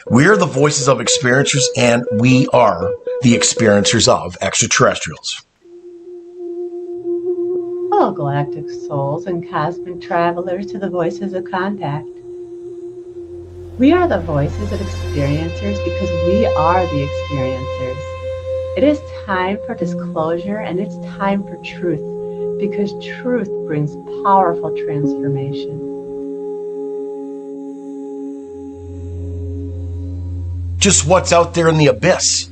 We are the voices of experiencers, and we are the experiencers of extraterrestrials. Hello, galactic souls and cosmic travelers to the voices of contact. We are the voices of experiencers because we are the experiencers. It is time for disclosure and it's time for truth because truth brings powerful transformation. Just what's out there in the abyss,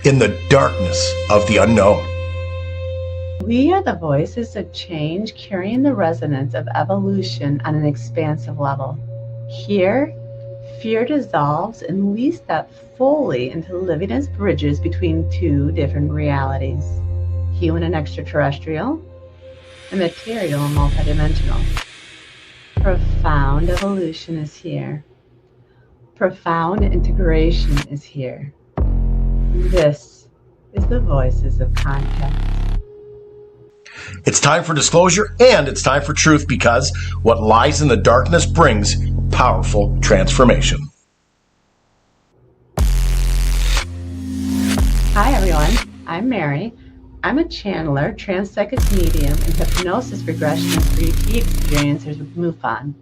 in the darkness of the unknown. We are the voices of change carrying the resonance of evolution on an expansive level. Here, fear dissolves and we step fully into living as bridges between two different realities, human and extraterrestrial, and material and multidimensional. Profound evolution is here. Profound integration is here. This is the voices of contact. It's time for disclosure and it's time for truth because what lies in the darkness brings powerful transformation. Hi everyone, I'm Mary. I'm a channeler, transpsychic medium, and hypnosis regression and 3D experiencers with MUFON.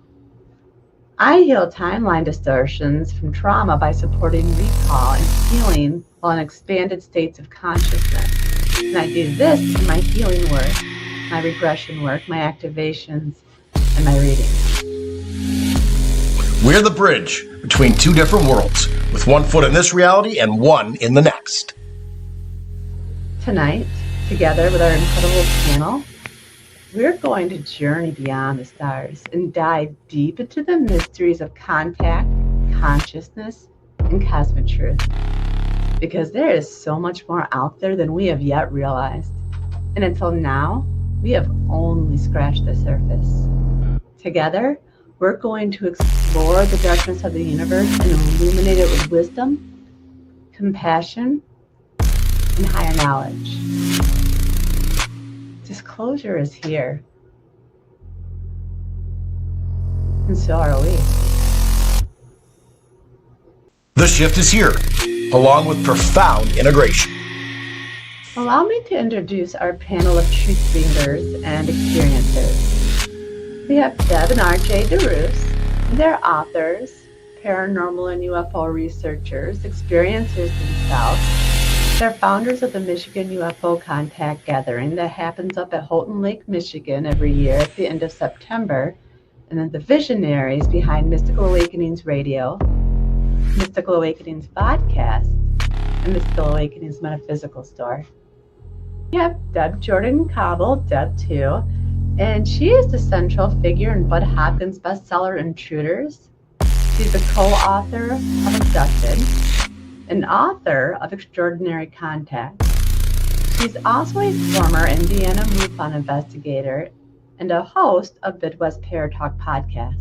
I heal timeline distortions from trauma by supporting recall and healing while in expanded states of consciousness. And I do this through my healing work, my regression work, my activations, and my readings. We're the bridge between two different worlds, with one foot in this reality and one in the next. Tonight, together with our incredible panel, we're going to journey beyond the stars and dive deep into the mysteries of contact, consciousness, and cosmic truth. Because there is so much more out there than we have yet realized. And until now, we have only scratched the surface. Together, we're going to explore the darkness of the universe and illuminate it with wisdom, compassion, and higher knowledge. Disclosure is here. And so are we. The shift is here, along with profound integration. Allow me to introduce our panel of truth bringers and experiencers. We have Deb and RJ DeRoos. They're authors, paranormal and UFO researchers, experiencers themselves. They're founders of the Michigan UFO Contact Gathering that happens up at Houghton Lake, Michigan every year at the end of September. And then the visionaries behind Mystical Awakenings Radio, Mystical Awakenings Podcast, and Mystical Awakenings Metaphysical Store. We have Deb Jordan Cobble, Deb too, and she is the central figure in Bud Hopkins' bestseller Intruders. She's the co-author of Abducted, an author of Extraordinary Contact. She's also a former Indiana MUFON investigator and a host of Midwest Paratalk podcasts.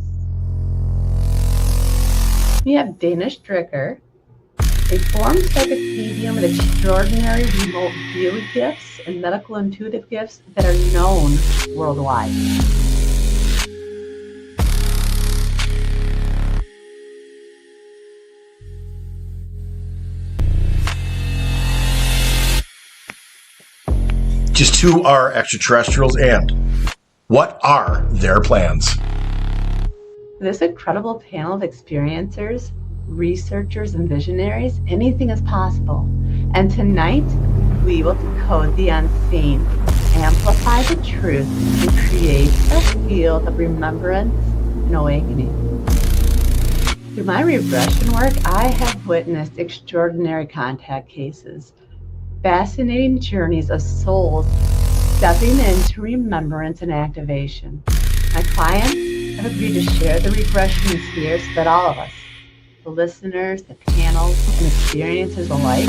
We have Dana Stricker, a formed psychic medium with extraordinary remote view gifts and medical intuitive gifts that are known worldwide. Just who are extraterrestrials and what are their plans? This incredible panel of experiencers, researchers, and visionaries, anything is possible. And tonight, we will decode the unseen, amplify the truth, and create a field of remembrance and awakening. Through my regression work, I have witnessed extraordinary contact cases, fascinating journeys of souls stepping into remembrance and activation. My clients have agreed to share the regressions here so that all of us, the listeners, the panels, and experiences alike,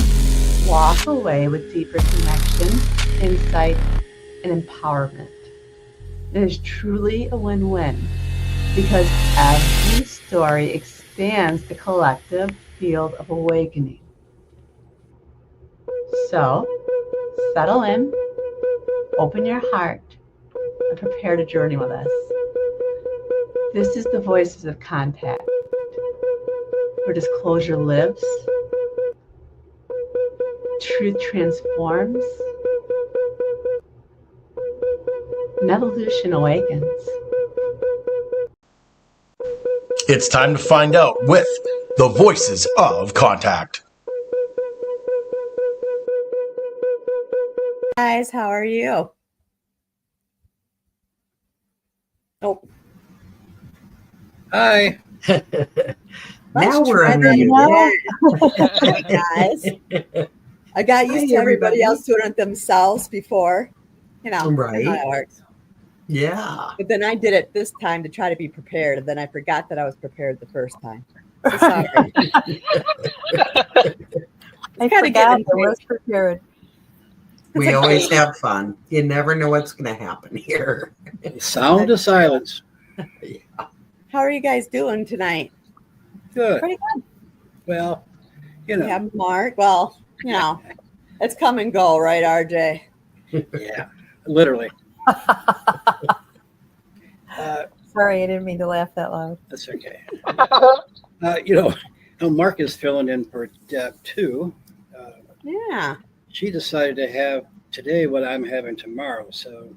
walk away with deeper connection, insight, and empowerment. It is truly a win-win because every story expands the collective field of awakening. So, settle in, open your heart, and prepare to journey with us. This is the Voices of Contact, For disclosure lives. Truth transforms. And evolution awakens. It's time to find out with the Voices of Contact. Guys, how are you? Oh, Hi. Now we're try unmuted. that again. Guys, I got used to everybody else doing it themselves before. You know, Right. how it works. Yeah. But then I did it this time to try to be prepared, and then I forgot that I was prepared the first time. So sorry. I gotta get forgot into I was prepared. We always have fun. You never know what's going to happen here. Sound of silence. How are you guys doing tonight? Good. Pretty good. Well, you We know, have Mark. Well, you know, it's come and go, right, RJ? yeah, literally. Sorry, I didn't mean to laugh that loud. That's okay. Mark is filling in for Deb too. Yeah. She decided to have today what I'm having tomorrow, so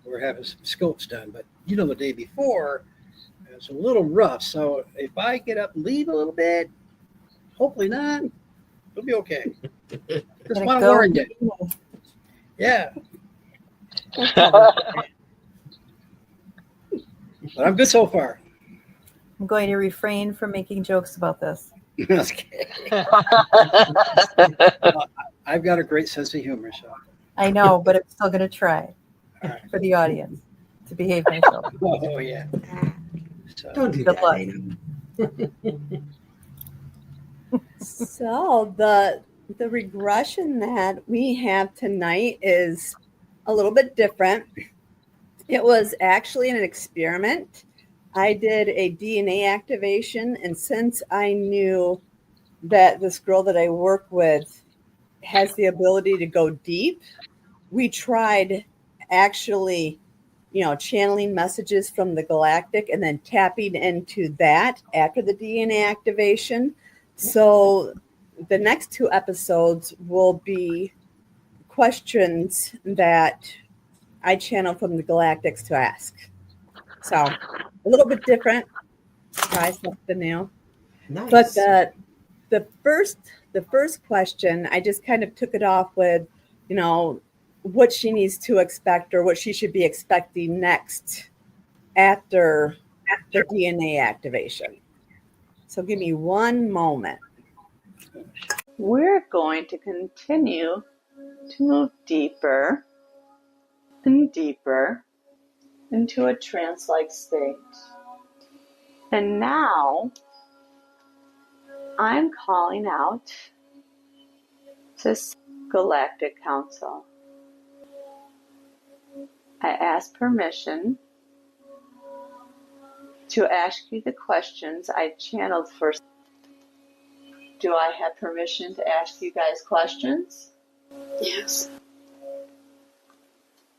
we're having some scopes done. But the day before it's a little rough. So if I get up and leave a little bit, hopefully not, it'll be okay. Just Gonna want to go. warn you. Yeah. But I'm good so far. I'm going to refrain from making jokes about this. Okay. I've got a great sense of humor, so. I know, but I'm still going to try All right. for the audience to behave myself. Oh yeah. So, Don't do Good that, luck. Dana. So the regression that we have tonight is a little bit different. It was actually an experiment. I did a DNA activation, and since I knew that this girl that I work with has the ability to go deep, we tried actually, channeling messages from the Galactic and then tapping into that after the DNA activation. So the next 2 episodes will be questions that I channel from the Galactics to ask. So a little bit different, try something new. Nice. But the first question, I just kind of took it off with, what she needs to expect or what she should be expecting next after the DNA activation. So give me one moment. We're going to continue to move deeper and deeper into a trance-like state. And now I'm calling out this Galactic Council. I ask permission to ask you the questions I channeled first. Do I have permission to ask you guys questions? Yes.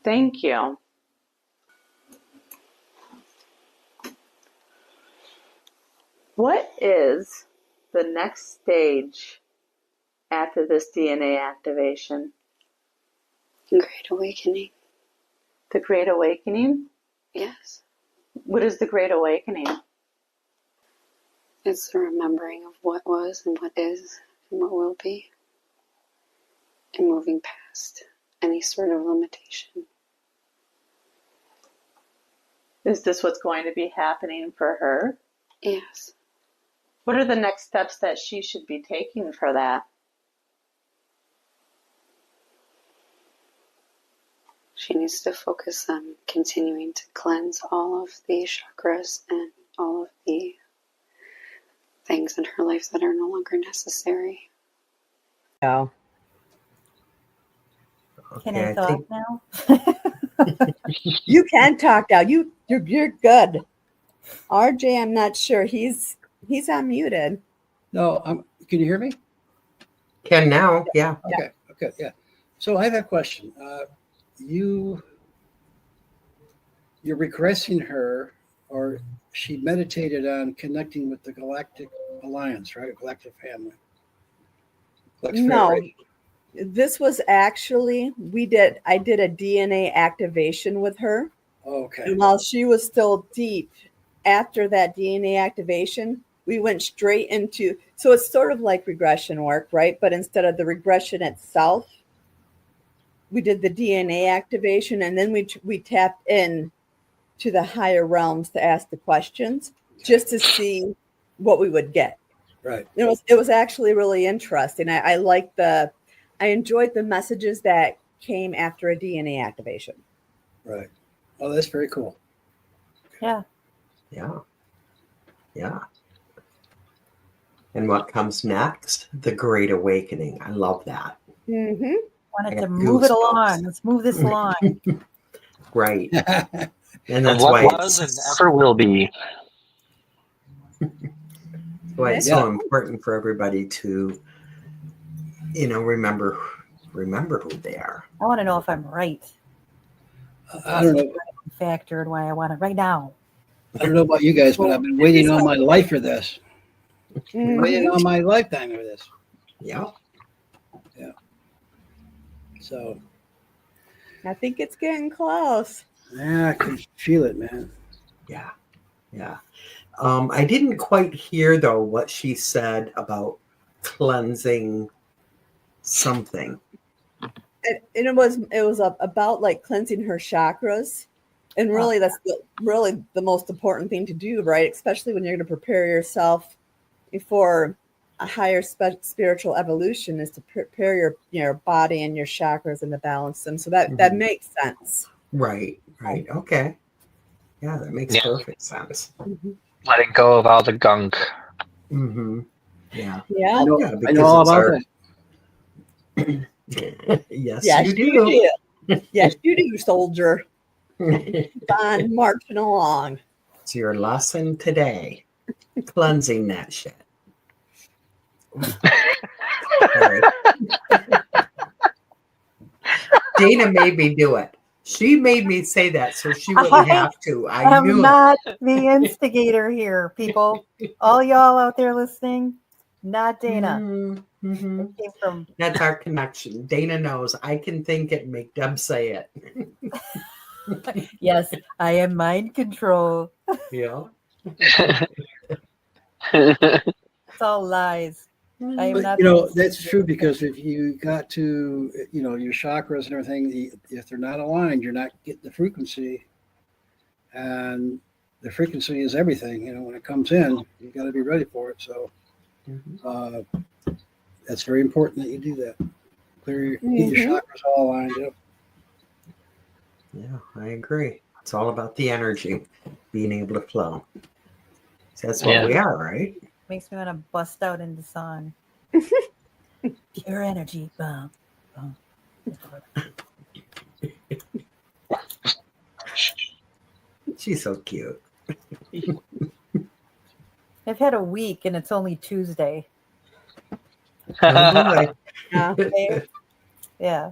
Thank you. What is the next stage after this DNA activation? Great awakening. The Great Awakening? Yes. What is the Great Awakening? It's the remembering of what was and what is and what will be. And moving past any sort of limitation. Is this what's going to be happening for her? Yes. What are the next steps that she should be taking for that? She needs to focus on continuing to cleanse all of the chakras and all of the things in her life that are no longer necessary. Oh. Can Okay, I I talk think- now? You can talk now. You're good. RJ, I'm not sure. He's unmuted. no, can you hear me? Can now, yeah. Okay, yeah. So I have a question. You're regressing her, or she meditated on connecting with the Galactic Alliance, right? Galactic family. Galactic No, Federation. this was actually I did a DNA activation with her. Okay. And while she was still deep, after that DNA activation, we went straight into, so it's sort of like regression work, right? But instead of the regression itself, we did the DNA activation, and then we tapped in to the higher realms to ask the questions just to see what we would get. Right. It was actually really interesting. I enjoyed the messages that came after a DNA activation. Right. Oh, that's very cool. Yeah. Yeah. Yeah. And what comes next? The Great Awakening. I love that. Mm-hmm. Wanted I to got move it goosebumps. along. Let's move this along. Right. Yeah. And that's what why was and ever will be. it's so important for everybody to, remember who they are. I want to know if I'm right. I don't know. Factor and why I want it right now. I don't know about you guys, but I've been waiting all my life for this. Mhm. Waiting all my lifetime for this. Yeah. Yeah. So. I think it's getting close. Yeah, I can feel it, man. Yeah. Yeah. I didn't quite hear though what she said about cleansing something. And it was about like cleansing her chakras, and really that's really the most important thing to do, right? Especially when you're going to prepare yourself for a higher spiritual evolution, is to prepare your body and your chakras and to balance them. So that makes sense. Right. Okay. Yeah, that makes perfect sense. Mm-hmm. Letting go of all the gunk. Mm-hmm. Yeah. Yeah. I know because all it's about that. Yes, Yes, you do. Yes, you do, soldier. Keep on marching along. It's your lesson today. Cleansing that shit. Sorry. Dana made me do it. She made me say that so she wouldn't have to. I knew I'm not the instigator here, people. All y'all out there listening, not Dana. Mm-hmm. It came from That's our connection. Dana knows I can think it and make Deb say it. yes, I am mind control. Yeah. It's all lies. I am But, not. that's true, because if you got to, your chakras and everything, if they're not aligned, you're not getting the frequency. And the frequency is everything. When it comes in, you got to be ready for it. So that's very important that you do that. Get your chakras all aligned up. Yeah, I agree. It's all about the energy being able to flow. So that's what we are, right? Makes me want to bust out into song. Pure energy. Bum, bum. She's so cute. I've had a week and it's only Tuesday. Oh, Yeah.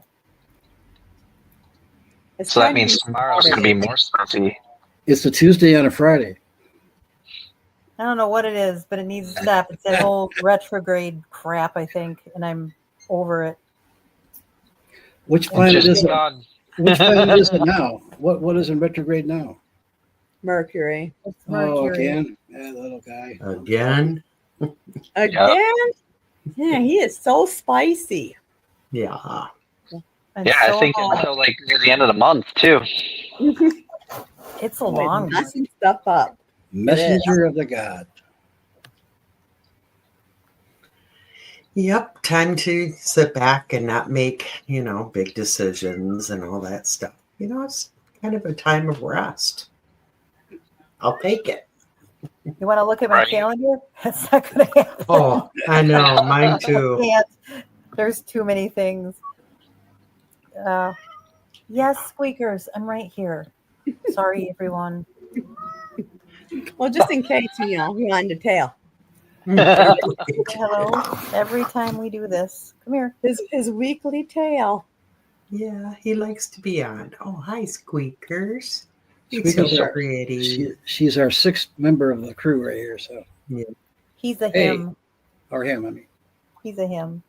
So that means tomorrow's going to be more stuffy. It's a Tuesday on a Friday. I don't know what it is, but it needs to stop. It's that whole retrograde crap, I think, and I'm over it. Which planet is it? Gone. Which planet is it now? What is in retrograde now? Mercury. It's Oh, Mercury. again? That little guy. again? Again? Yeah, he is so spicy. Yeah. I'm Yeah, so I think hot. until like near the end of the month too. It's a long one. Messing stuff up. Messenger of the God. Yep. Time to sit back and not make, big decisions and all that stuff. It's kind of a time of rest. I'll take it. You want to look at my Right. calendar? That's not going to happen. Oh, I know. Mine too. Can't. There's too many things. Yes, squeakers. I'm right here. Sorry, everyone. Well, just in case, you wanted to tail. Hello. Every time we do this, come here. His weekly tail. Yeah, he likes to be on. Oh, hi, squeakers. He's so pretty. She's our sixth member of the crew right here. So Yeah. He's a Hey. him. or him, I mean. He's a him.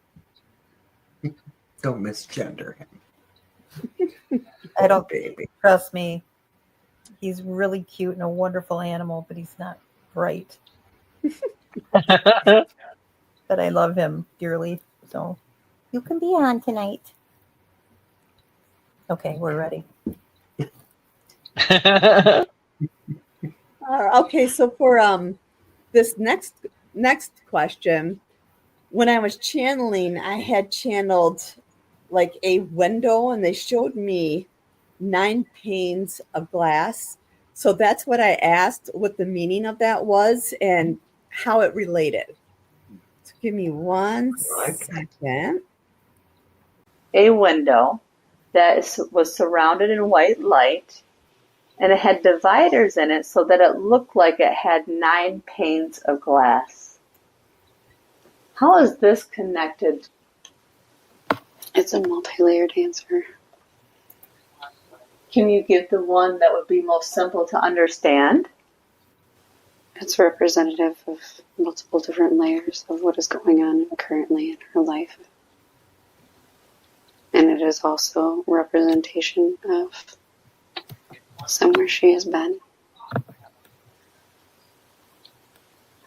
Don't misgender him. I don't Baby. trust me. He's really cute and a wonderful animal, but he's not bright. But I love him dearly. So you can be on tonight. Okay, we're ready. Okay, so for this next question, when I was channeling, I had channeled like a window, and they showed me 9 panes of glass. So that's what I asked, what the meaning of that was and how it related. So give me one second. A window that was surrounded in white light, and it had dividers in it so that it looked like it had 9 panes of glass. How is this connected? It's a multi-layered answer. Can you give the one that would be most simple to understand? It's representative of multiple different layers of what is going on currently in her life. And it is also representation of somewhere she has been.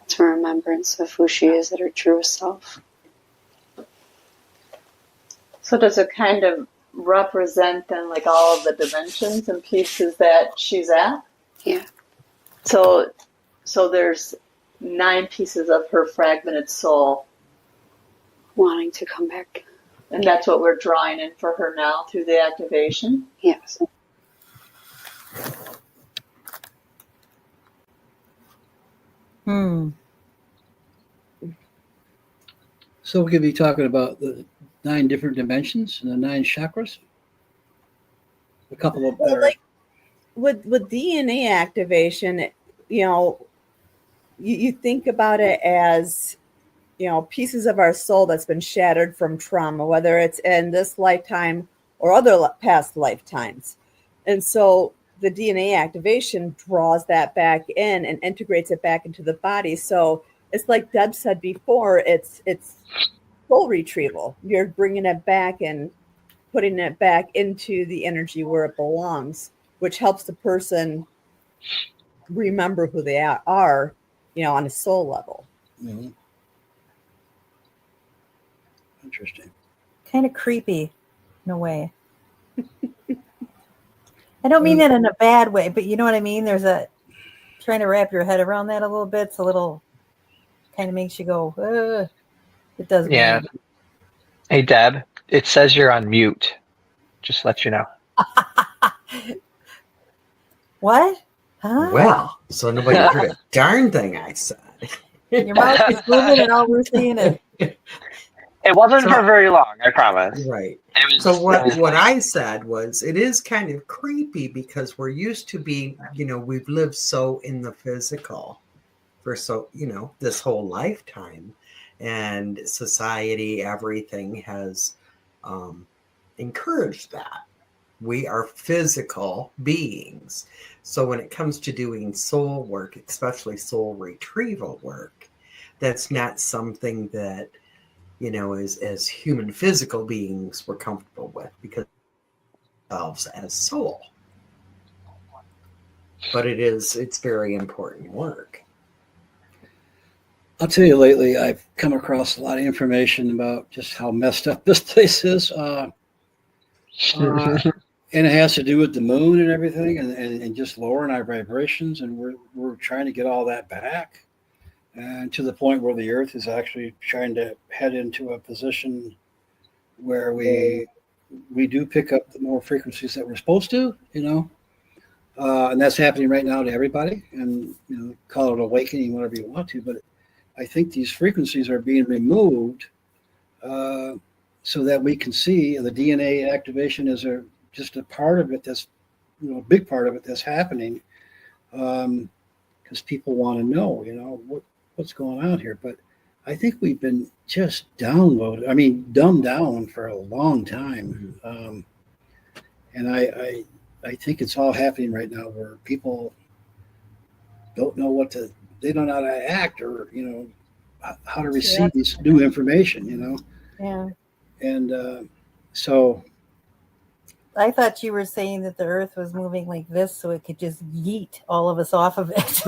It's a remembrance of who she is at her truest self. So does it kind of represent then like all of the dimensions and pieces that she's at? Yeah. So there's 9 pieces of her fragmented soul. Wanting to come back. And that's what we're drawing in for her now through the activation? Yes. So we could be talking about the 9 different dimensions and the 9 chakras. A couple of better. Like with DNA activation, you think about it as, pieces of our soul that's been shattered from trauma, whether it's in this lifetime or other past lifetimes. And so the DNA activation draws that back in and integrates it back into the body. So it's like Deb said before, it's soul retrieval. You're bringing it back and putting it back into the energy where it belongs, which helps the person remember who they are, on a soul level. Mm-hmm. Interesting. Kind of creepy in a way. I don't mean that in a bad way, but you know what I mean? There's trying to wrap your head around that a little bit. It's a little, kind of makes you go, ugh. It does. Yeah. Weird. Hey, Deb, it says you're on mute. Just let you know. What? Huh? Well, so nobody heard a darn thing I said. Your mouth is moving and all we're seeing is. It wasn't for very long, I promise. Right. It was, So what I said was, it is kind of creepy because we're used to being, we've lived so in the physical for this whole lifetime, and society, everything has encouraged that. We are physical beings. So when it comes to doing soul work, especially soul retrieval work, that's not something that, as human physical beings we're comfortable with, because ourselves as soul. But it's very important work. I'll tell you, lately I've come across a lot of information about just how messed up this place is. And it has to do with the moon and everything, and just lowering our vibrations, and we're trying to get all that back, and to the point where the Earth is actually trying to head into a position where we do pick up the more frequencies that we're supposed to, and that's happening right now to everybody, and call it awakening, whatever you want to, but I think these frequencies are being removed so that we can see the DNA activation is just a part of it that's, a big part of it that's happening, because people want to know, what's going on here. But I think we've been just dumbed down for a long time. And I think it's all happening right now where people don't know they don't know how to act or, how to receive this new information, Yeah. And so, I thought you were saying that the earth was moving like this so it could just yeet all of us off of it.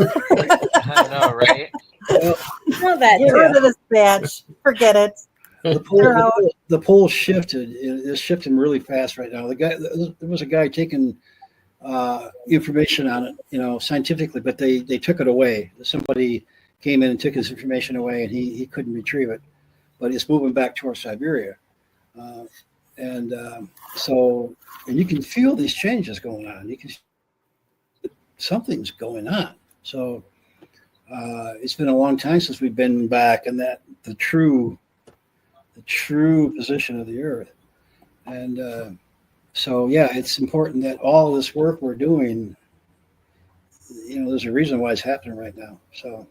I know, right? well, Know that Get rid of this batch. Forget it. the pole shifted. It's shifting really fast right now. There was a guy taking information on it, scientifically, but they took it away. Somebody came in and took his information away, and he couldn't retrieve it. But it's moving back towards Siberia, and so you can feel these changes going on. Something's going on. So it's been a long time since we've been back, and that the true position of the Earth, and so yeah, it's important that all this work we're doing, there's a reason why it's happening right now. So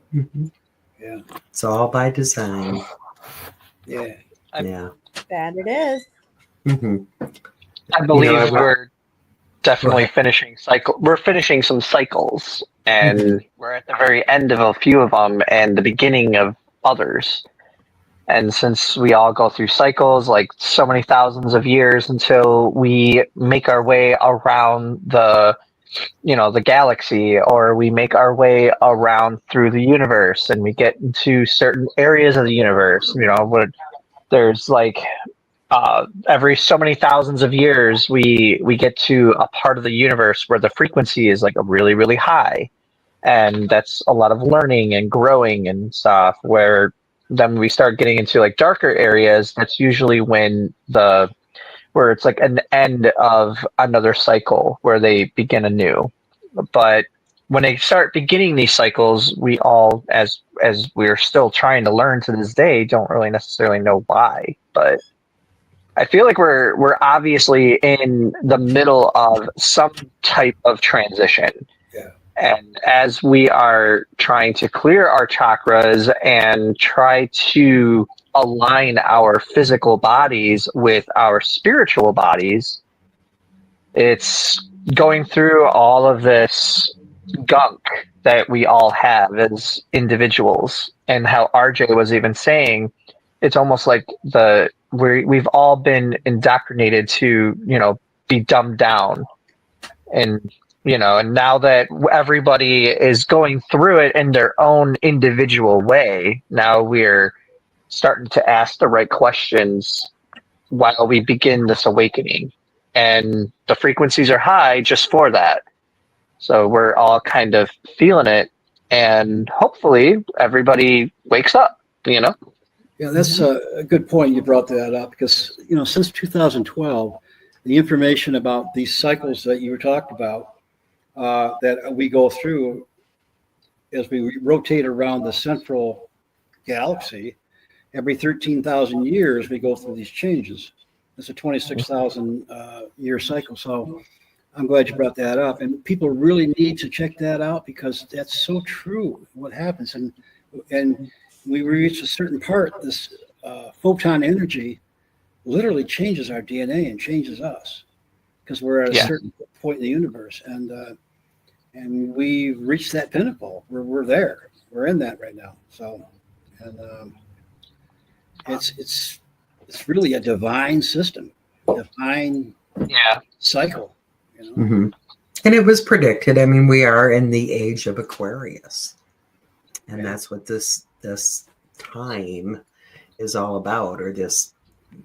yeah, It's all by design. yeah. Yeah. That it is. I believe I- we're definitely finishing cycle. We're finishing some cycles, and we're at the very end of a few of them and the beginning of others. And since we all go through cycles, like so many thousands of years until we make our way around the galaxy, or we make our way around through the universe, and we get into certain areas of the universe, where there's like every so many thousands of years, we get to a part of the universe where the frequency is like a really, really high. And that's a lot of learning and growing and stuff, where then we start getting into like darker areas. That's usually where it's like an end of another cycle where they begin anew. But when they start beginning these cycles, we all, as we're still trying to learn to this day, don't really necessarily know why. But I feel like we're obviously in the middle of some type of transition. Yeah. And as we are trying to clear our chakras and try to align our physical bodies with our spiritual bodies, it's going through all of this gunk that we all have as individuals. And how RJ was even saying, it's almost like we've all been indoctrinated to, be dumbed down. And now that everybody is going through it in their own individual way, now we're starting to ask the right questions while we begin this awakening. And the frequencies are high just for that. So we're all kind of feeling it, and hopefully everybody wakes up, Yeah, that's a good point. You brought that up because, since 2012, the information about these cycles that you were talking about, that we go through as we rotate around the central galaxy, every 13,000 years, we go through these changes. It's a 26,000 year cycle. So I'm glad you brought that up. And people really need to check that out because that's so true, what happens. And we reach a certain part, this photon energy literally changes our DNA and changes us because we're at a certain point in the universe. And we reached that pinnacle. We're there. We're in that right now. So, and it's really a divine system, divine cycle. And it was predicted. I mean, we are in the age of Aquarius, and that's what this time is all about, or this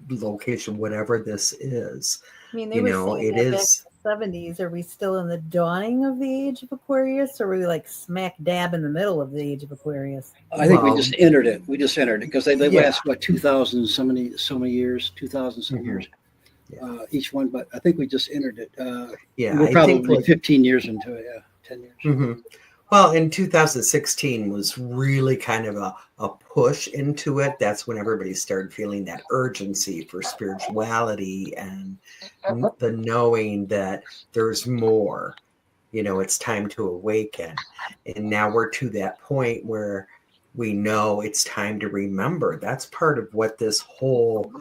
location, whatever this is. I mean, they were saying it that is. back in the 70s. Are we still in the dawning of the age of Aquarius, or are we like smack dab in the middle of the age of Aquarius? I think we just entered it. We just entered it because they last 2,000 so many years, 2,000 some years, each one. But I think we just entered it. We're probably 15 years into it. 10 years. Well, in 2016 was really kind of a push into it. That's when everybody started feeling that urgency for spirituality and the knowing that there's more. It's time to awaken. And now we're to that point where we know it's time to remember. That's part of what this whole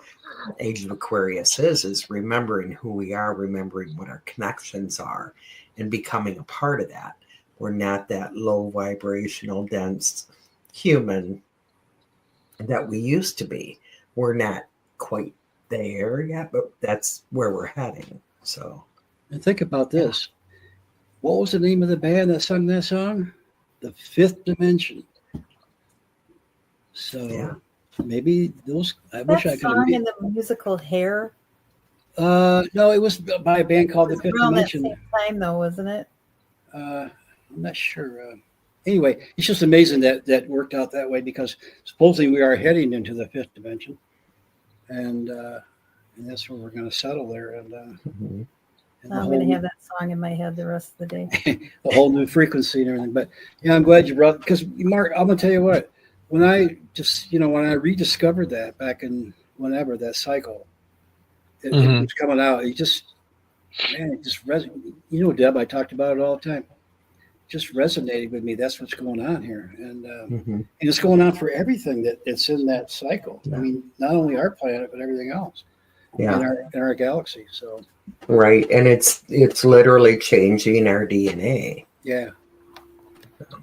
Age of Aquarius is remembering who we are, remembering what our connections are, and becoming a part of that. We're not that low vibrational, dense human that we used to be. We're not quite there yet, but that's where we're heading. So, and think about this. What was the name of the band that sung that song? The Fifth Dimension. So maybe those. I wish I could have song made. in the musical Hair. No, it was by a band called The Fifth Around that Dimension. same time, though, wasn't it? I'm not sure. Anyway, it's just amazing that worked out that way, because supposedly we are heading into the fifth dimension, and that's where we're going to settle there. And, and I'm going to have that song in my head the rest of the day. a whole new frequency and everything. But yeah, I'm glad you brought, because Mark, I'm going to tell you what. When I just, when I rediscovered that back in whenever that cycle, it was coming out. It just resonated. Deb, I talked about it all the time. Just resonated with me. That's what's going on here, and it's going on for everything that's in that cycle. I mean, not only our planet, but everything else in our galaxy. So right, and it's literally changing our DNA. Yeah.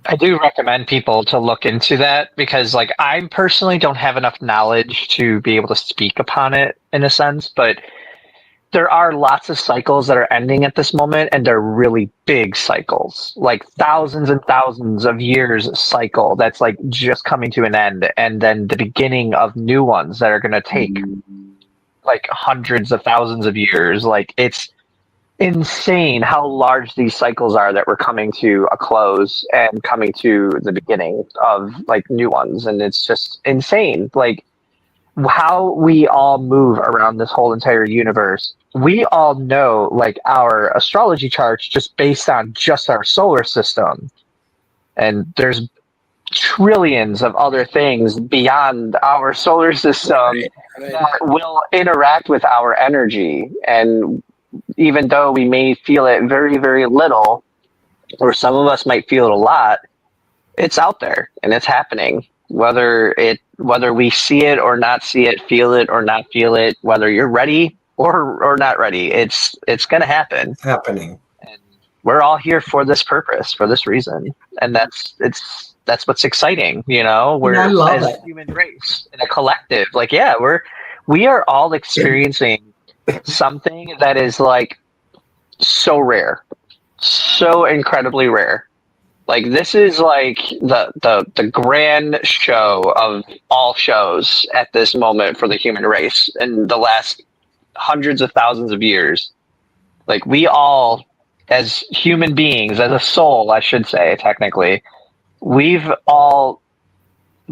I do recommend people to look into that, because I personally don't have enough knowledge to be able to speak upon it in a sense, but there are lots of cycles that are ending at this moment, and they're really big cycles, like thousands and thousands of years cycle that's just coming to an end, and then the beginning of new ones that are going to take hundreds of thousands of years. It's insane how large these cycles are that we're coming to a close and coming to the beginning of new ones, and it's just insane how we all move around this whole entire universe. We all know our astrology charts just based on just our solar system, and there's trillions of other things beyond our solar system that will interact with our energy. And even though we may feel it very, very little, or some of us might feel it a lot, it's out there and it's happening. Whether we see it or not see it, feel it or not feel it, whether you're ready or not ready, it's going to happen. It's happening. And we're all here for this purpose, for this reason. And that's what's exciting, We're as a human race in a collective. We are all experiencing something that is so rare, so incredibly rare. This is the grand show of all shows at this moment for the human race in the last hundreds of thousands of years. We all, as human beings, as a soul, I should say, technically, we've all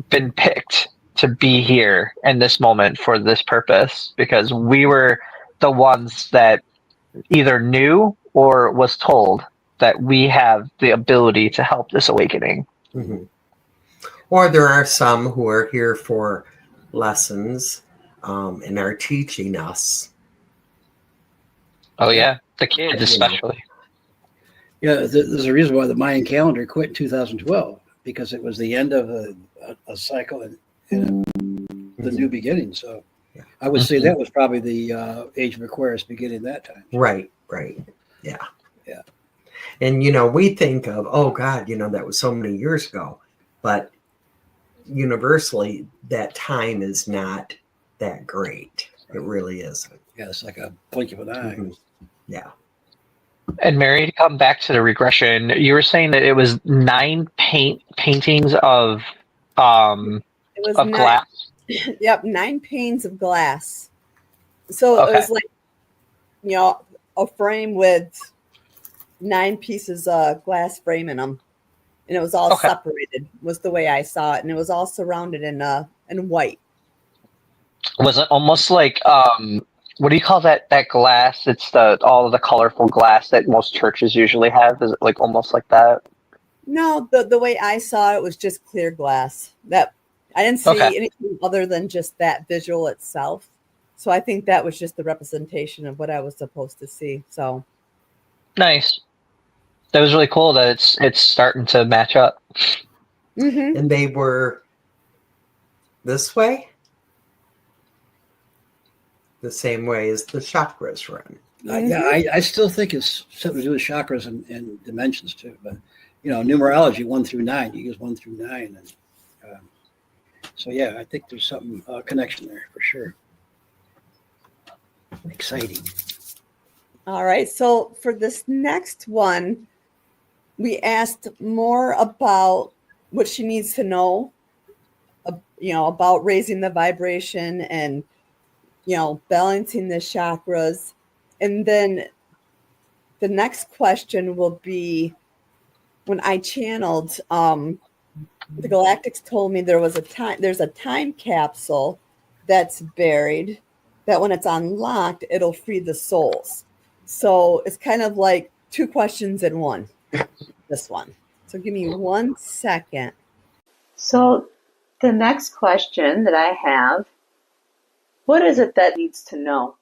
been picked to be here in this moment for this purpose, because we were the ones that either knew or was told that we have the ability to help this awakening. Mm-hmm. Or there are some who are here for lessons and are teaching us. Oh, yeah. The kids, especially. Yeah, there's a reason why the Mayan calendar quit in 2012, because it was the end of a cycle and the new beginning. So I would say that was probably the Age of Aquarius beginning that time. Right. Yeah. And, we think of, oh, God, that was so many years ago. But universally, that time is not that great. It really isn't. Yeah, it's like a blink of an eye. Mm-hmm. Yeah. And Mary, to come back to the regression, you were saying that it was 9 paintings of glass. Yep, 9 panes of glass. So it was a frame with 9 pieces of glass frame in them, and it was all separated. Was the way I saw it, and it was all surrounded in white. Was it almost what do you call that glass? It's all of the colorful glass that most churches usually have. Is it almost like that? No, the way I saw it was just clear glass. That I didn't see anything other than just that visual itself. So I think that was just the representation of what I was supposed to see. So nice. That was really cool that it's starting to match up. Mm-hmm. And they were this way, the same way as the chakras run. I still think it's something to do with chakras and dimensions too. But numerology 1 through 9. You use 1 through 9, and so yeah, I think there's something connection there for sure. Exciting. All right. So for this next one, we asked more about what she needs to know, about raising the vibration and, balancing the chakras. And then the next question will be, when I channeled, the Galactics told me there's a time capsule that's buried that when it's unlocked, it'll free the souls. So it's kind of like 2 questions in one, this one. So give me 1 second. So the next question that I have, what is it that needs to know?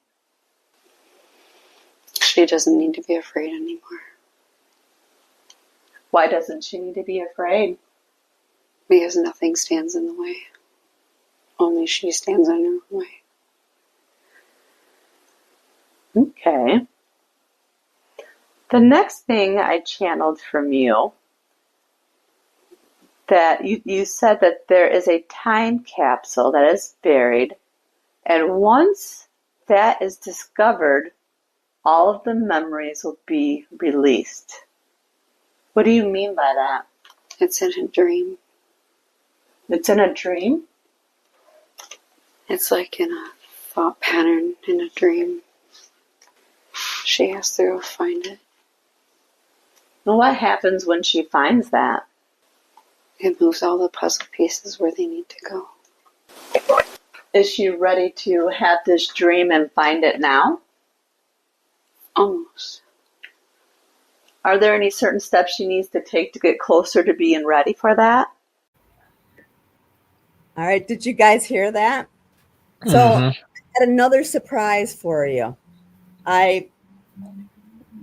She doesn't need to be afraid anymore. Why doesn't she need to be afraid? Because nothing stands in the way. Only she stands in her own way. Okay. The next thing I channeled from you, that you said that there is a time capsule that is buried, and once that is discovered, all of the memories will be released. What do you mean by that? It's in a dream. It's in a dream? It's like in a thought pattern in a dream. She has to go find it. Well, what happens when she finds that? It moves all the puzzle pieces where they need to go. Is she ready to have this dream and find it now? Almost. Are there any certain steps she needs to take to get closer to being ready for that? All right. Did you guys hear that? So I had another surprise for you.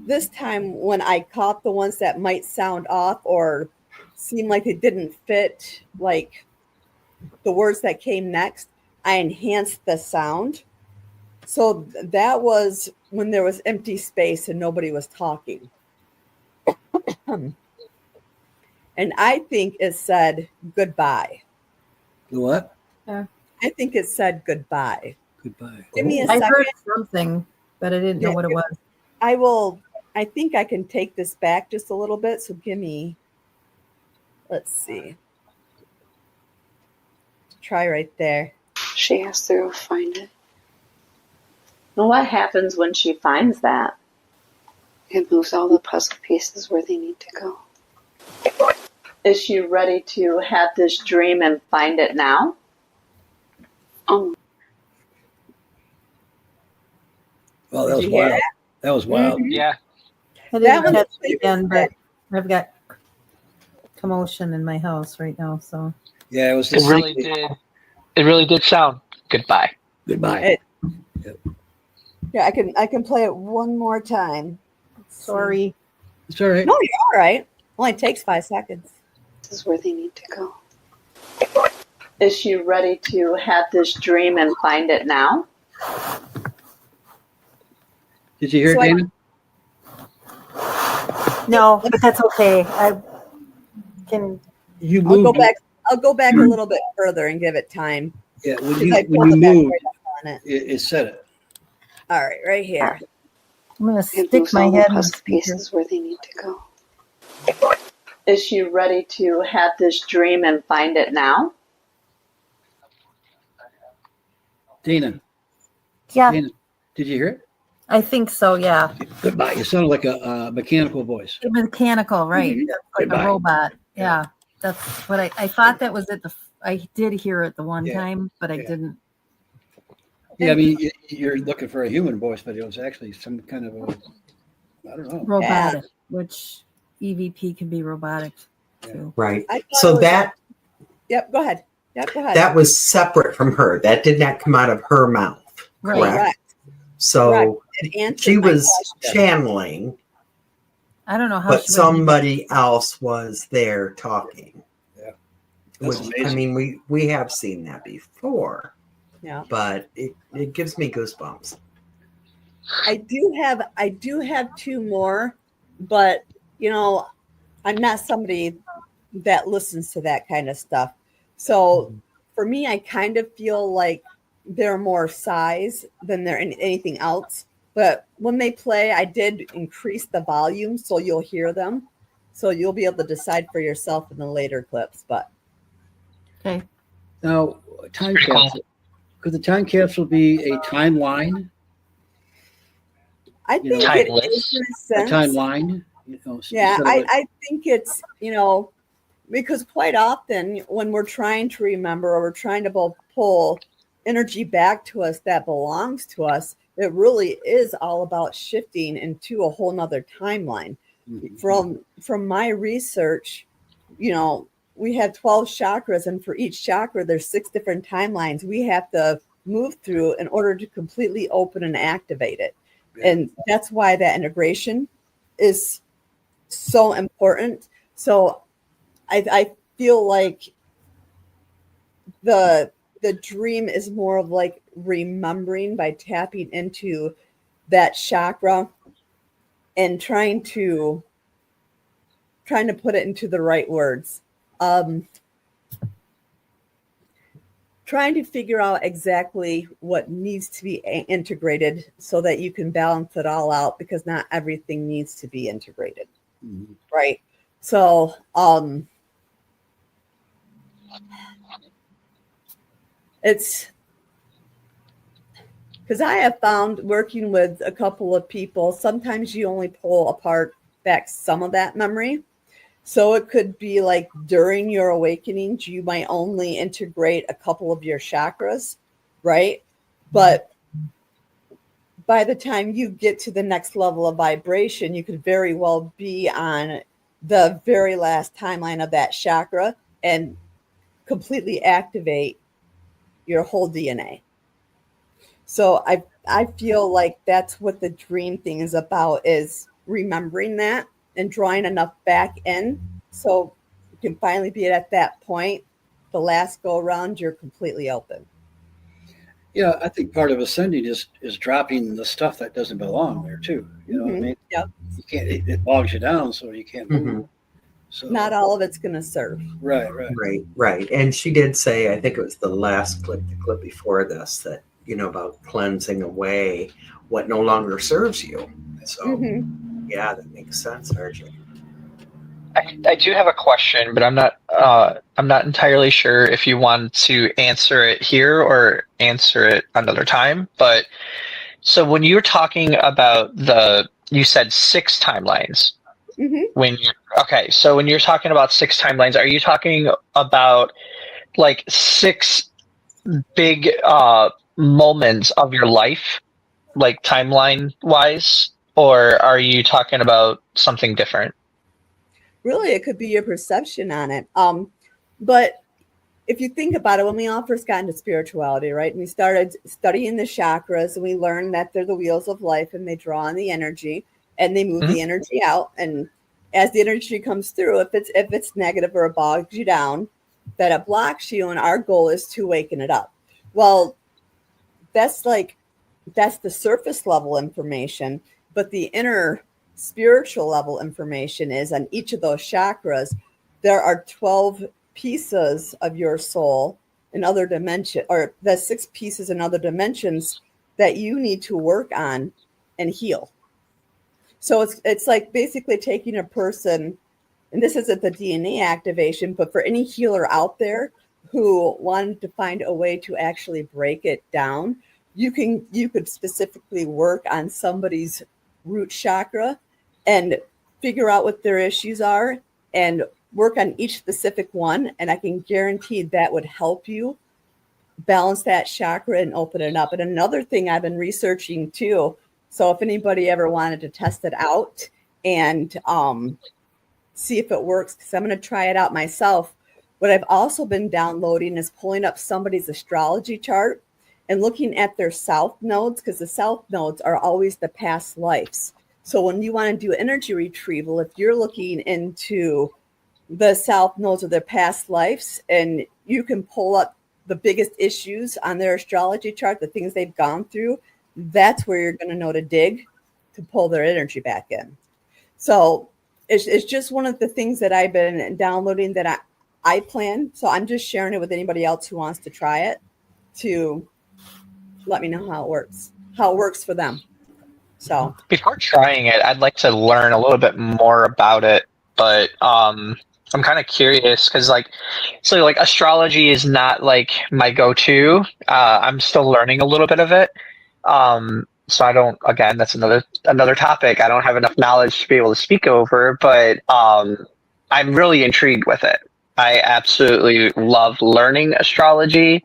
This time when I caught the ones that might sound off or seem like they didn't fit, like the words that came next, I enhanced the sound. So that was when there was empty space and nobody was talking. And I think it said goodbye. The what? I think it said goodbye. Goodbye. Give me a I second. heard something, but I didn't know what it was. I think I can take this back just a little bit. So give me, let's see. Try right there. She has to go find it. Well, what happens when she finds that? It moves all the puzzle pieces where they need to go. Is she ready to have this dream and find it now? Almost. Well, that Did was you hear wild. that? That was wild. Yeah. I That didn't one catch is it again, but I've got commotion in my house right now. So Yeah, it was. It really did. It really did sound goodbye. Goodbye. Yeah, I can play it one more time. sorry. It's all right. No, you're all right. Only takes 5 seconds. This is where they need to go. Is she ready to have this dream and find it now? Did you hear So it, Dana? No, but that's okay. I can. You I'll moved. I'll go back a little bit further and give it time. Yeah, when Because I you pulled it back moved, right up on it. it said it. All right, right here. I'm gonna It stick moves my all head the in the puzzle speaker. pieces where they need to go. Is she ready to have this dream and find it now? Dana, Yeah, Dana, did you hear it? I think so. Yeah, Goodbye. It sounded like a mechanical voice. mechanical, right? Mhm. That's like Goodbye. a robot. Yeah, that's what I thought. That was it. I did hear it the one Yeah. time, but I Yeah. didn't. Yeah, I mean, you're looking for a human voice, but it was actually some kind of a, I don't know. Robotic, which EVP can be robotic too. Right. I thought it So was- Yep, go ahead. Yep, go ahead. that was separate from her. That did not come out of her mouth. Right. Correct. Correct. So It answered she my was question. channeling, I don't know how. but she would- somebody else was there talking. That's Which, amazing. I mean, we have seen that before, Yeah. but it gives me goosebumps. I do have two more, but you know, I'm not somebody that listens to that kind of stuff. So for me, I kind of feel like they're more size than they're anything else. But when they play, I did increase the volume so you'll hear them. So you'll be able to decide for yourself in the later clips. But Okay. Now, time Pretty cool. capsule. Could the time capsule be a timeline? I You know, think it is Timeless. in a a sense. timeline. You know, Yeah, instead of a, I think it's, because quite often when we're trying to remember or we're trying to pull energy back to us that belongs to us, it really is all about shifting into a whole nother timeline. From my research, we have 12 chakras, and for each chakra there's 6 different timelines we have to move through in order to completely open and activate it. Yeah. And that's why that integration is so important. So I feel like the dream is more of like remembering by tapping into that chakra and trying to put it into the right words. Trying to figure out exactly what needs to be integrated so that you can balance it all out, because not everything needs to be integrated. Right. So, it's because I have found working with a couple of people, sometimes you only pull apart back some of that memory. So it could be like during your awakenings, you might only integrate a couple of your chakras, right? But by the time you get to the next level of vibration, you could very well be on the very last timeline of that chakra and completely activate your whole DNA. So I feel like that's what the dream thing is about, is remembering that and drawing enough back in so you can finally be at that point. The last go around, you're completely open. Yeah, I think part of ascending is dropping the stuff that doesn't belong there too. You know what I mean? Yep. You can't. It bogs you down, so you can't move. So Not all of it's going to serve. right. Right. And she did say, I think it was the last clip, the clip before this, that, about cleansing away what no longer serves you. So, yeah, that makes sense, RJ. I do have a question, but I'm not entirely sure if you want to answer it here or answer it another time. But so when you're talking about you said 6 timelines. So when you're talking about 6 timelines, are you talking about like 6 big moments of your life, like timeline wise, or are you talking about something different? Really, it could be your perception on it. But if you think about it, when we all first got into spirituality, right, and we started studying the chakras, and we learned that they're the wheels of life and they draw on the energy and they move the energy out. And as the energy comes through, if it's negative or it bogs you down, that it blocks you. And our goal is to waken it up. Well, that's the surface level information, but the inner spiritual level information is on each of those chakras. There are 12 pieces of your soul in other dimension, or the 6 pieces in other dimensions that you need to work on and heal. So it's like basically taking a person, and this isn't the DNA activation, but for any healer out there who wanted to find a way to actually break it down, you could specifically work on somebody's root chakra and figure out what their issues are and work on each specific one. And I can guarantee that would help you balance that chakra and open it up. And another thing I've been researching too, so if anybody ever wanted to test it out and see if it works, because I'm going to try it out myself, what I've also been downloading is pulling up somebody's astrology chart and looking at their south nodes, because the south nodes are always the past lives. So when you want to do energy retrieval, if you're looking into the South nodes of their past lives, and you can pull up the biggest issues on their astrology chart, the things they've gone through. That's where you're going to know to dig to pull their energy back in. So it's just one of the things that I've been downloading that I plan. So I'm just sharing it with anybody else who wants to try it, to let me know how it works for them. So before trying it, I'd like to learn a little bit more about it, but I'm kind of curious because like astrology is not like my go-to. I'm still learning a little bit of it. So I don't, again, that's another topic. I don't have enough knowledge to be able to speak over, but I'm really intrigued with it. I absolutely love learning astrology.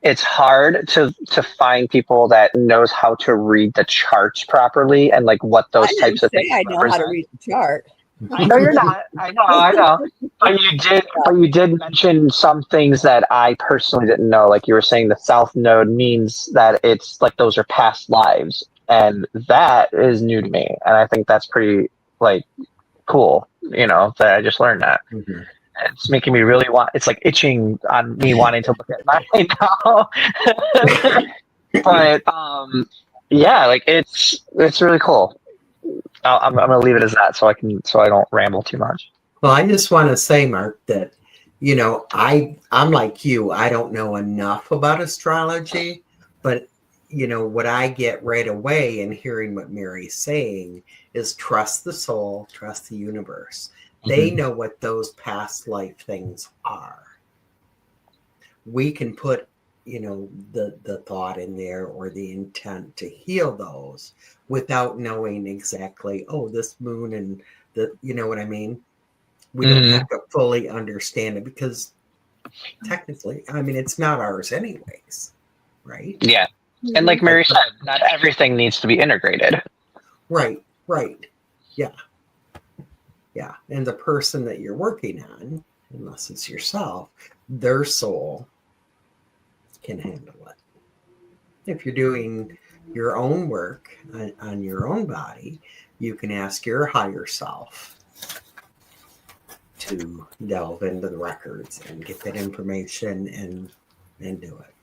It's hard to find people that knows how to read the charts properly and like what those types of things I know how to read the chart. I know you're not. I know. But you did mention some things that I personally didn't know. Like you were saying the South Node means that it's like those are past lives. And that is new to me. And I think that's pretty like cool, that I just learned that. Mm-hmm. It's making me really it's like itching on me wanting to look at mine now. But yeah, like it's really cool. I'm gonna leave it as that so I don't ramble too much. Well, I just want to say, Mark, that I'm like you. I don't know enough about astrology, but what I get right away in hearing what Mary's saying is trust the soul, trust the universe. They know what those past life things are. We can put, the thought in there or the intent to heal those without knowing exactly, this moon and you know what I mean? We don't have to fully understand it because technically, it's not ours anyways, right? Yeah. And like Mary said, not everything needs to be integrated. Right. Yeah. Yeah. And the person that you're working on, unless it's yourself, their soul can handle it. If you're doing your own work on your own body, you can ask your higher self to delve into the records and get that information and do it.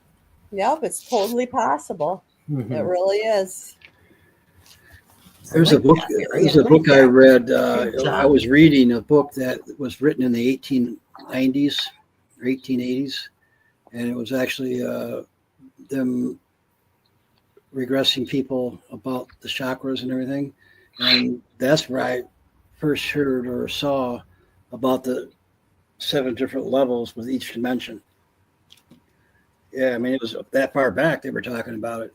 Yep, it's totally possible. Mm-hmm. It really is. There's a book I read. I was reading a book that was written in the 1890s or 1880s, and it was actually them regressing people about the chakras and everything. And that's where I first heard or saw about the 7 different levels with each dimension. Yeah, it was that far back they were talking about it,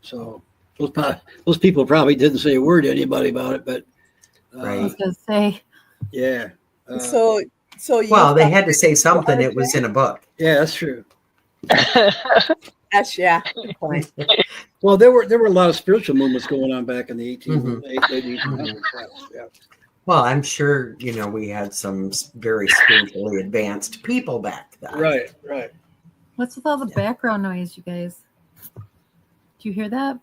So those people probably didn't say a word to anybody about it, but I was going to say, yeah. So well, they had to say something. It was in a book. Yeah, that's true. That's good point. Well, there were a lot of spiritual movements going on back in the 1800s. Yeah. Well, I'm sure we had some very spiritually advanced people back then. Right. What's with all the background noise, you guys? Do you hear that?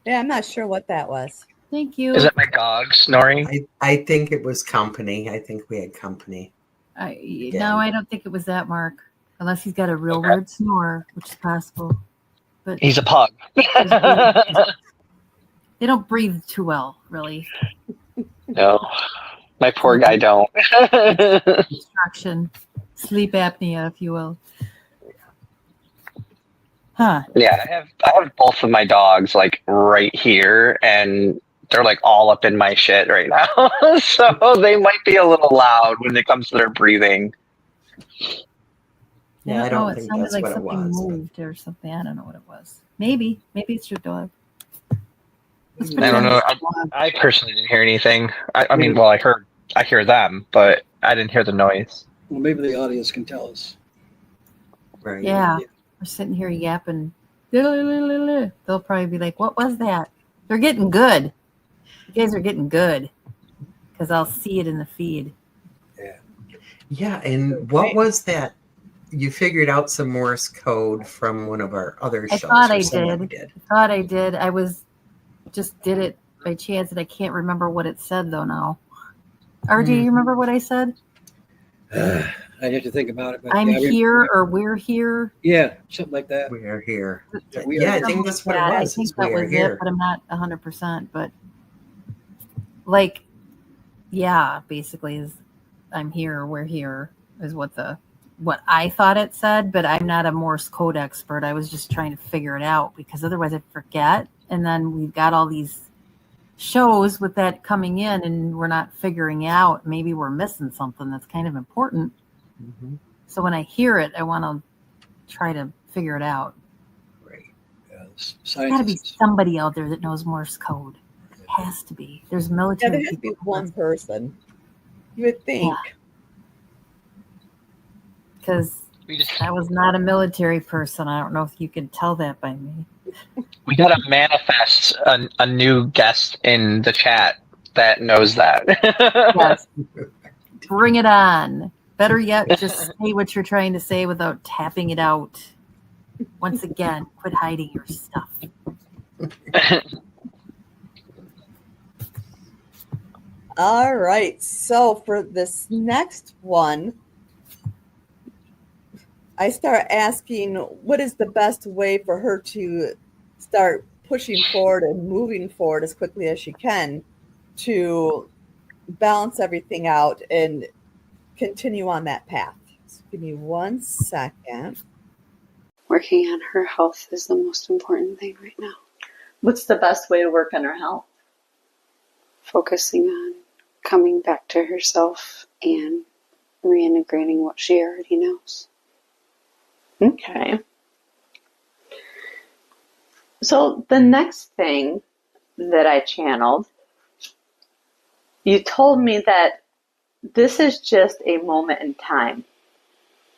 Yeah, I'm not sure what that was. Thank you. Is it my dog snoring? I think it was company. I think we had company. No, I don't think it was that, Mark. Unless he's got a real weird snore, which is possible. But he's a pug. They don't breathe too well, really. No, my poor guy don't. Obstruction, sleep apnea, if you will. Huh? Yeah, I have both of my dogs like right here, and they're like all up in my shit right now. So they might be a little loud when it comes to their breathing. Yeah, I don't think sounded that's like what it something was. Moved or something. I don't know what it was. Maybe it's your dog. I don't know. I personally didn't hear anything. I mean, well, I hear them, but I didn't hear the noise. Well, maybe the audience can tell us. Right. Yeah. We're sitting here yapping. They'll probably be like, "What was that?" They're getting good. You guys are getting good because I'll see it in the feed. Yeah. And what was that? You figured out some Morse code from one of our other shows. I thought I did. I just did it by chance, and I can't remember what it said though now. RJ, you remember what I said? I'd have to think about it. But I'm yeah, here or we're here. Yeah, something like that. We are here. We Yeah, are I here. think that's what Yeah, it I was. think Is we that are was it, here. but I'm not 100%. But like, yeah, basically is I'm here or we're here is what I thought it said. But I'm not a Morse code expert. I was just trying to figure it out because otherwise I'd forget. And then we've got all these shows with that coming in and we're not figuring out. Maybe we're missing something that's kind of important. Mhm. So when I hear it, I want to try to figure it out. Great. Yeah, There's got to be scientists. somebody out there that knows Morse code. Has to be. There's Yeah, military there has to be people. one person. You would think. Because We just I was not a military person. I don't know if you could tell that by me. we gotta manifest a new guest in the chat that knows that. Yes. Bring it on. Better yet, just say what you're trying to say without tapping it out. Once again, quit hiding your stuff. All right. So for this next one, I start asking what is the best way for her to start pushing forward and moving forward as quickly as she can to balance everything out and continue on that path. So give me 1 second. Working on her health is the most important thing right now. What's the best way to work on her health? Focusing on coming back to herself and reintegrating what she already knows. Okay. So the next thing that I channeled, you told me that this is just a moment in time.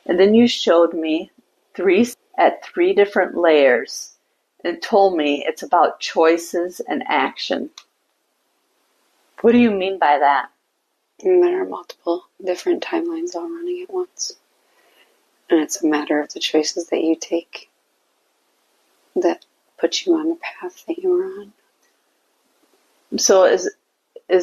And then you showed me three different layers and told me it's about choices and action. What do you mean by that? And there are multiple different timelines all running at once. And it's a matter of the choices that you take that put you on the path that you were on. So is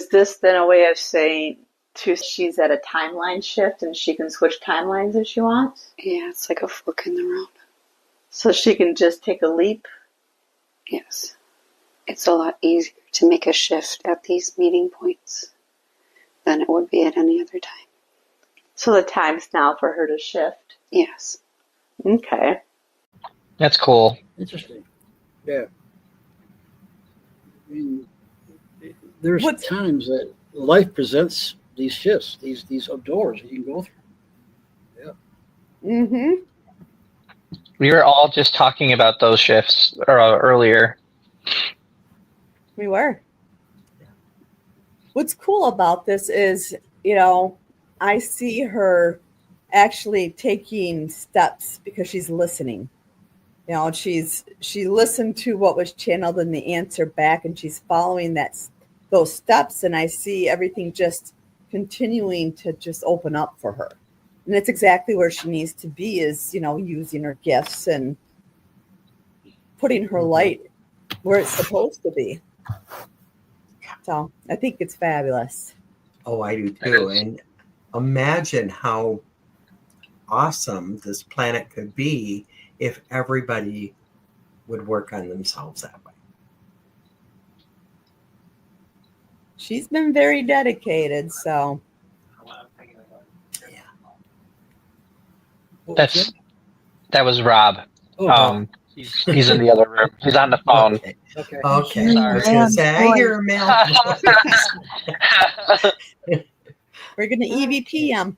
this then a way of saying she's at a timeline shift and she can switch timelines if she wants? Yeah, it's like a fork in the road. So she can just take a leap? Yes. It's a lot easier to make a shift at these meeting points than it would be at any other time. So the time's now for her to shift? Yes. Okay. That's cool. Interesting. Yeah. I mean, there's What's- times that life presents these shifts, these doors that you can go through. Mm-hmm. We were all just talking about those shifts earlier. We were. What's cool about this is, I see her actually taking steps because she's listening. She listened to what was channeled in the answer back, and she's following those steps, and I see everything just continuing to just open up for her. And it's exactly where she needs to be is, using her gifts and putting her light where it's supposed to be. So I think it's fabulous. Oh, I do too. And imagine how awesome this planet could be if everybody would work on themselves that way. She's been very dedicated, so. Yeah. What was That was Rob. that? He's in the other room. He's on the phone. Okay. Okay. Okay. I was going to say, I hear a male voice. We're going to EVP him.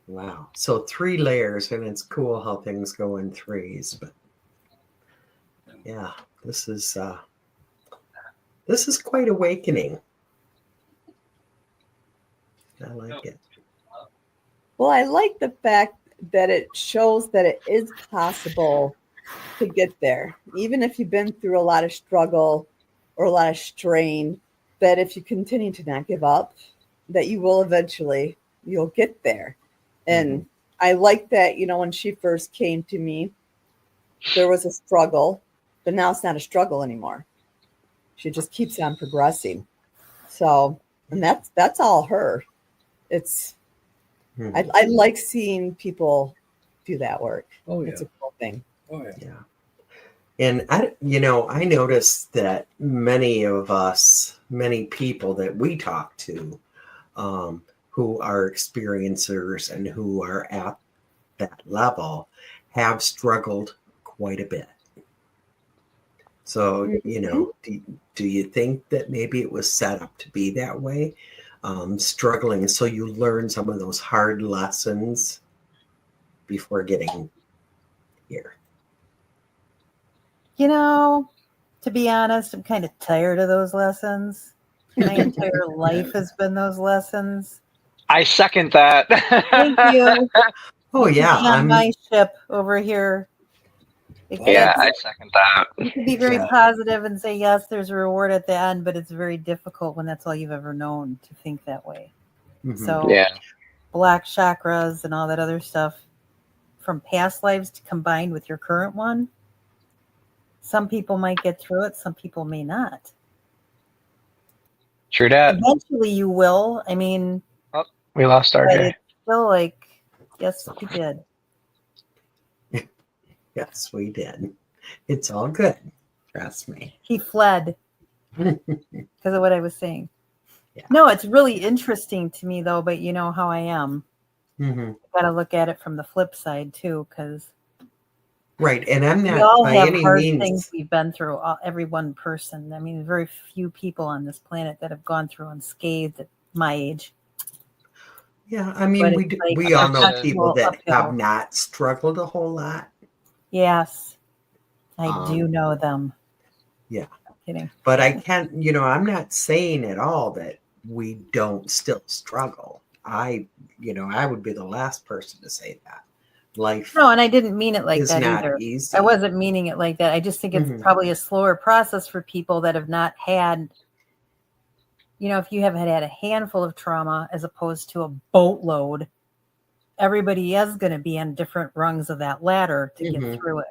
Wow. So 3 layers, and it's cool how things go in 3s. But yeah, this is quite awakening. I like it. Well, I like the fact that it shows that it is possible to get there. Even if you've been through a lot of struggle or a lot of strain, that if you continue to not give up, that you will eventually, you'll get there. And I like that, when she first came to me, there was a struggle, but now it's not a struggle anymore. She just keeps on progressing. So, and that's all her. It's I like seeing people do that work. Oh yeah. It's a cool thing. Oh yeah. Yeah. And I noticed that many people that we talk to, who are experiencers and who are at that level, have struggled quite a bit. So, do you think that maybe it was set up to be that way? Struggling, so you learn some of those hard lessons before getting here. To be honest, I'm kind of tired of those lessons. My entire life has been those lessons. I second that. Thank you. Oh yeah, Be on my ship over here. Yeah, I second that. You can be very positive and say, yes, there's a reward at the end, but it's very difficult when that's all you've ever known to think that way. Mhm. So black chakras and all that other stuff from past lives combined with your current one, some people might get through it, some people may not. True that. Eventually you will. I mean, we lost RJ. But it's still like, yes, we did. Yes, we did. It's all good. Trust me. He fled because of what I was saying. Yeah. No, it's really interesting to me, though, but you know how I am. Mm-hmm. Got to look at it from the flip side, too, because right. And I'm not we all by have any hard means things we've been through, every one person. I mean, very few people on this planet that have gone through unscathed at my age. Yeah, I mean, we all know people that have not struggled a whole lot. Yes, I do know them. Yeah. I'm kidding. But I can't, I'm not saying at all that we don't still struggle. I would be the last person to say that. Life. No, and I didn't mean it like is that not either. easy. I wasn't meaning it like that. I just think it's probably a slower process for people that have not had, if you have had a handful of trauma as opposed to a boatload, everybody is going to be on different rungs of that ladder to get through it.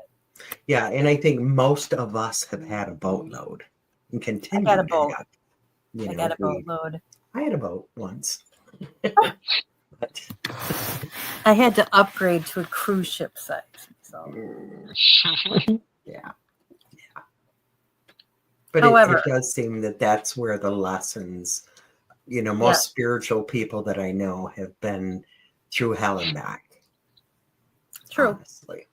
Yeah, and I think most of us have had a boatload and continue I got a boat. I got a boatload. I had a boat once. But I had to upgrade to a cruise ship size. So. Yeah. But however, it does seem that that's where the lessons, most spiritual people that I know have been through hell and back. True. Honestly.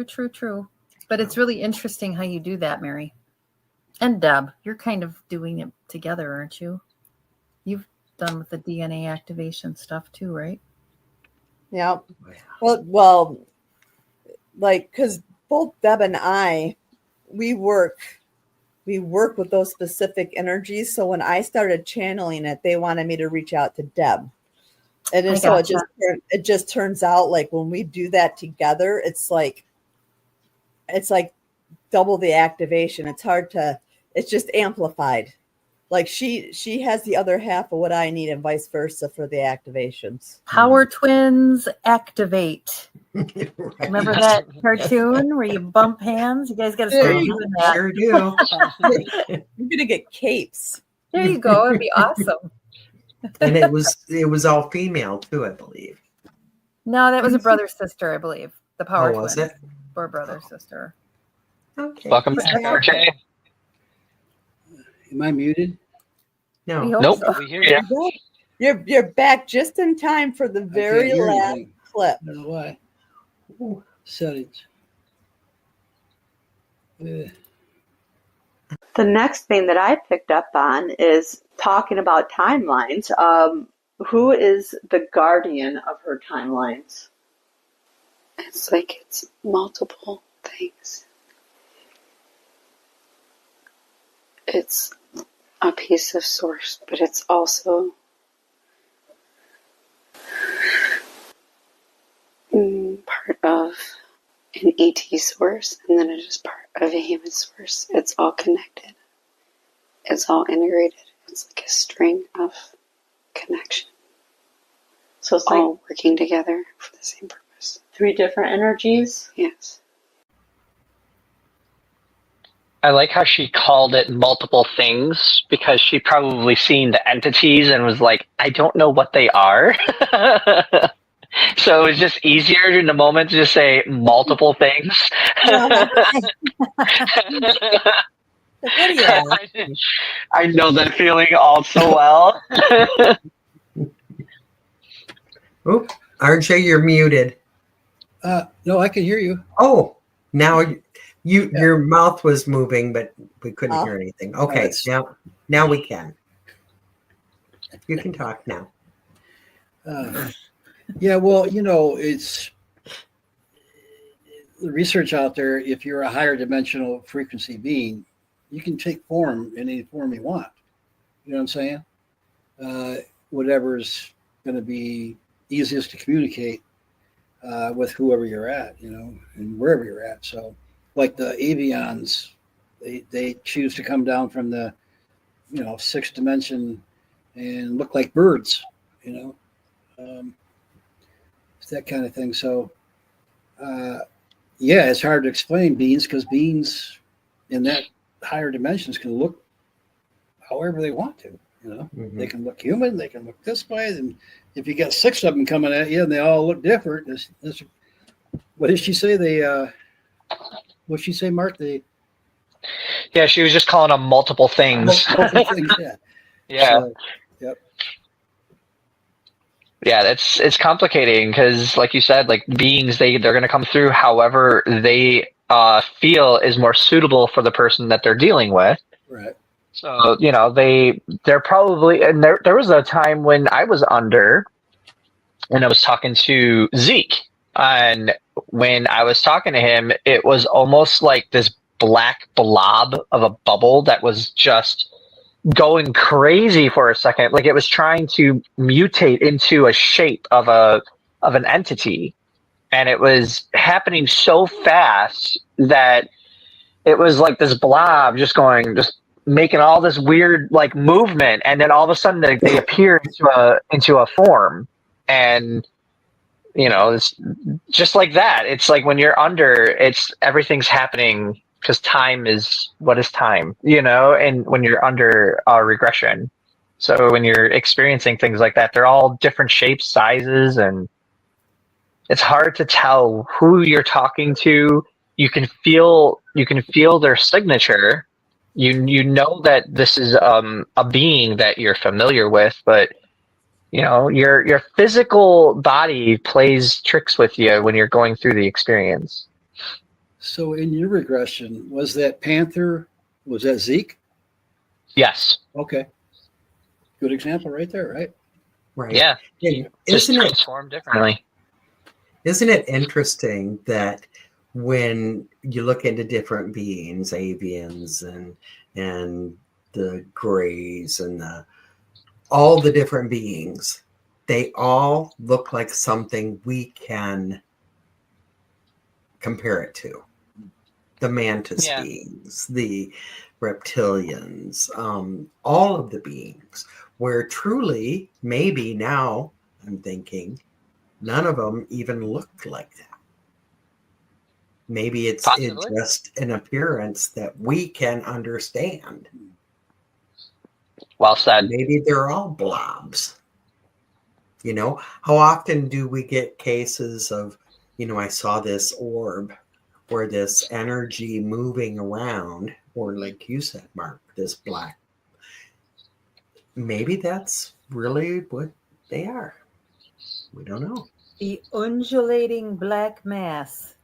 True. But it's really interesting how you do that, Mary. And Deb, you're kind of doing it together, aren't you? You've done with the DNA activation stuff too, right? Yeah. Well, like, because both Deb and I, we work with those specific energies. So when I started channeling it, they wanted me to reach out to Deb. And so it just turns out like when we do that together, it's like double the activation. It's just amplified. Like she has the other half of what I need and vice versa for the activations. Power twins activate. Right. Remember that cartoon where you bump hands? You guys got to start doing that. Sure do. You're going to get capes. There you go. It'd be awesome. And it was all female too, I believe. No, that was a brother sister, I believe. The power twins. Was it? Or brother sister. Okay. Welcome back, RJ. Am I muted? No. Nope. So. We hear you. You're back just in time for the very last clip. I don't know why. Settings. The next thing that I picked up on is talking about timelines. Who is the guardian of her timelines? It's like it's multiple things. It's a piece of source, but it's also part of an ET source, and then it is part of a human source. It's all connected. It's all integrated. It's like a string of connection. So it's all like working together for the same purpose. 3 different energies? Yes. I like how she called it multiple things because she probably seen the entities and was like, I don't know what they are. So it was just easier in the moment to just say multiple things. Yeah. I know that feeling all so well. Oh, RJ, you're muted. No, I can hear you. Oh, now your mouth was moving, but we couldn't Oh. hear anything. Okay, now we can. You can talk now. Yeah, well, it's the research out there. If you're a higher dimensional frequency being, you can take form in any form you want. You know what I'm saying? Whatever's going to be easiest to communicate with whoever you're at, and wherever you're at. So, like the avians, they choose to come down from the, sixth dimension and look like birds, it's that kind of thing. So, it's hard to explain beings because beings in that higher dimensions can look however they want to. Mhm. They can look human, they can look this way, and if you got 6 of them coming at you and they all look different, what did she say? What did she say, Mark? Yeah, she was just calling them multiple things. Multiple things, yeah. Yeah. So, yep. Yeah, it's complicating because, like you said, like beings, they're going to come through however they feel is more suitable for the person that they're dealing with. Right. So they're probably, and there was a time when I was under, and I was talking to Zeke, and when I was talking to him, it was almost like this black blob of a bubble that was just going crazy for a second, like it was trying to mutate into a shape of an entity, and it was happening so fast that it was like this blob just making all this weird like movement, and then all of a sudden they appear into a form, and it's just like that. It's like when you're under, everything's happening because time is what is time, and when you're under regression. So when you're experiencing things like that, they're all different shapes, sizes, and it's hard to tell who you're talking to. You can feel their signature. You know that this is a being that you're familiar with, but your physical body plays tricks with you when you're going through the experience. So in your regression, was that Panther? Was that Zeke? Yes. Okay. Good example right there, right? Right. Yeah. And Just transformed differently. Isn't it interesting that when you look into different beings, avians and the grays and all the different beings, they all look like something we can compare it to. The mantis beings, the reptilians, all of the beings, where truly, maybe now I'm thinking, none of them even look like that. Maybe it's just an appearance that we can understand. Well said. Maybe they're all blobs. How often do we get cases of, I saw this orb or this energy moving around, or like you said, Mark, this black. Maybe that's really what they are. We don't know. The undulating black mass.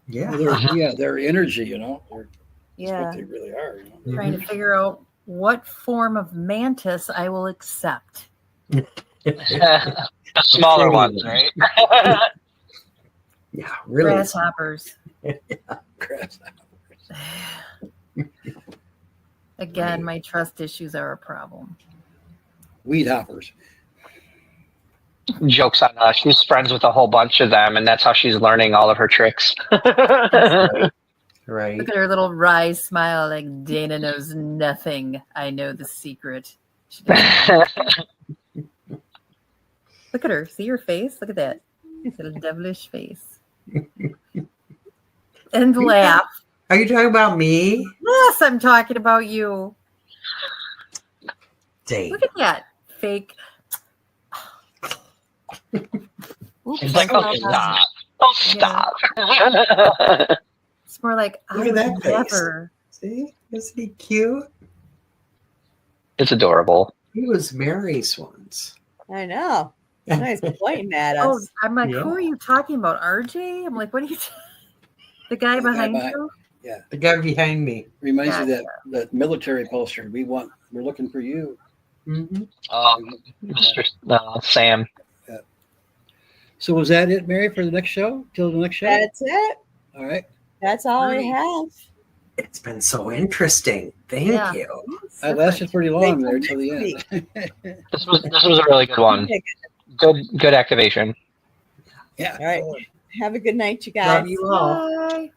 Yeah. Well, their energy, that's what they really are. Trying to figure out what form of mantis I will accept. The smaller ones, right? Yeah, really. Grasshoppers. Grasshoppers. Again, my trust issues are a problem. Weed hoppers. Joke's on us. She's friends with a whole bunch of them, and that's how she's learning all of her tricks. Right. Look at her little wry smile, like Dana knows nothing. I know the secret. Look at her. See her face? Look at that. Little devilish face. And laugh. Are you talking about me? Yes, I'm talking about you. Dang. Look at that fake. Oops, It's like, sorry oh, about that. stop. Oh, stop. It's more like I Look at would that face. never. See? Isn't he cute? It's adorable. He was Mary's once. I know. Nice pointing at Oh, us. I'm like, Yeah. who are you talking about? RJ? I'm like, what are you? The guy The guy behind behind- you? The guy behind me. Reminds you that military poster. We're looking for you. Mm-hmm. Mr. Sam. So was that it, Mary, for the next show? Till the next show? That's it. All right. That's all we have. It's been so interesting. Thank Yeah. you. That lasted pretty long there till the end. This was a really good one. Good activation. Yeah. All right. Have a good night, you guys. Love you all. Bye.